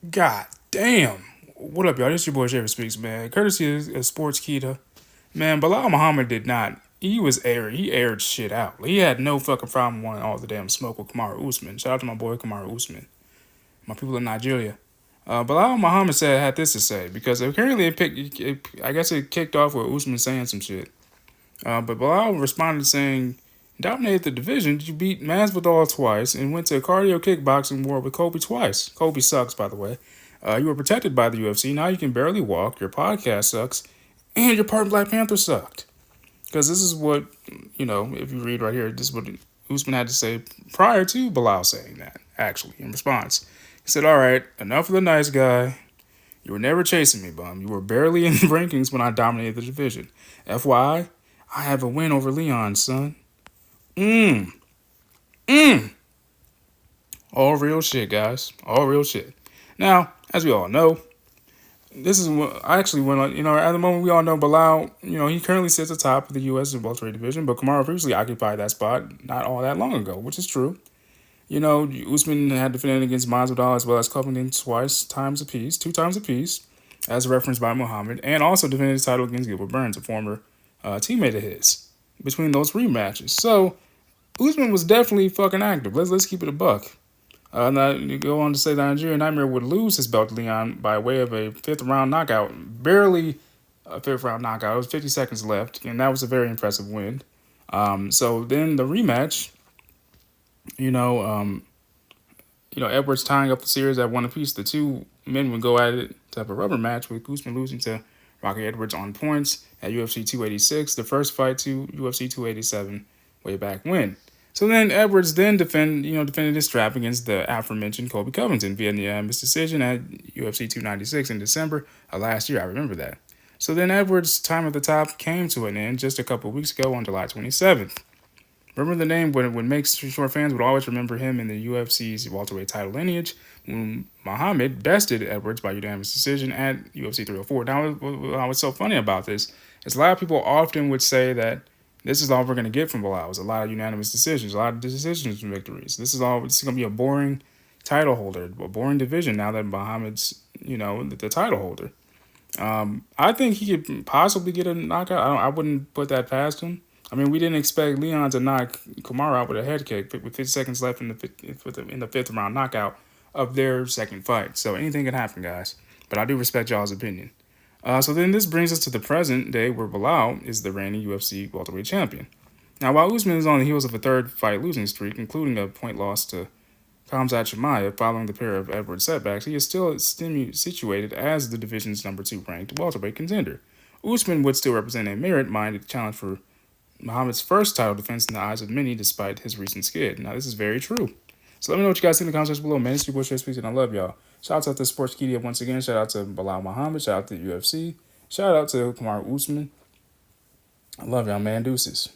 God damn. What up, y'all? This your boy Sherry Speaks, man. Courtesy of Sports Kita. Man, Belal Muhammad did not. He was airy. He aired shit out. He had no fucking problem wanting all the damn smoke with Kamaru Usman. Shout out to my boy Kamaru Usman. My people in Nigeria. Belal Muhammad had this to say because apparently I guess it kicked off with Usman saying some shit. But Belal responded saying, "Dominated the division. You beat Masvidal twice and went to a cardio kickboxing war with Kobe twice. Kobe sucks, by the way. You were protected by the UFC. Now you can barely walk. Your podcast sucks, and your part in Black Panther sucked." Because this is what, if you read right here, this is what Usman had to say prior to Belal saying that, actually, in response. He said, "All right, enough of the nice guy. You were never chasing me, bum. You were barely in the rankings when I dominated the division. FYI, I have a win over Leon, son." Mmm. Mmm. All real shit, guys. All real shit. Now, as we all know, this is what I actually went. At the moment we all know Belal. He currently sits atop of the U.S. welterweight division, but Kamaru previously occupied that spot not all that long ago, which is true. Usman had defended against Masvidal as well as Covington two times apiece, as referenced by Muhammad, and also defended his title against Gilbert Burns, a former teammate of his, between those rematches. So Usman was definitely fucking active. Let's keep it a buck. Now, you go on to say that Nigerian Nightmare would lose his belt to Leon by way of a fifth round knockout. Barely a fifth round knockout. It was 50 seconds left, and that was a very impressive win. So then the rematch, Edwards tying up the series at one apiece. The two men would go at it to have a rubber match, with Usman losing to Rocky Edwards on points at UFC 286, the first fight to UFC 287 way back when. So then Edwards defended his strap against the aforementioned Colby Covington via unanimous decision at UFC 296 in December of last year. I remember that. So then Edwards' time at the top came to an end just a couple of weeks ago on July 27th. Remember the name would make sure fans would always remember him in the UFC's welterweight title lineage when Muhammad bested Edwards by unanimous decision at UFC 304. Now, what's so funny about this is a lot of people often would say that this is all we're going to get from Belal. It's a lot of unanimous decisions, a lot of decisions and victories. This is going to be a boring title holder, a boring division now that Muhammad's, the title holder. I think he could possibly get a knockout. I wouldn't put that past him. I mean, we didn't expect Leon to knock Kamaru out with a head kick with 50 seconds left in the fifth round knockout of their second fight. So anything can happen, guys. But I do respect y'all's opinion. So then this brings us to the present day where Belal is the reigning UFC welterweight champion. Now, while Usman is on the heels of a third fight losing streak, including a point loss to Khamzat Chimaev following the pair of Edwards setbacks, he is still situated as the division's number 2 ranked welterweight contender. Usman would still represent a merit-minded challenge for Muhammad's first title defense in the eyes of many, despite his recent skid. Now, this is very true. So let me know what you guys think in the comments below. Man, it's your boy Trey Speaks, and I love y'all. Shout out to Sportskeeda once again. Shout out to Belal Muhammad. Shout out to the UFC. Shout out to Kamaru Usman. I love y'all, man. Deuces.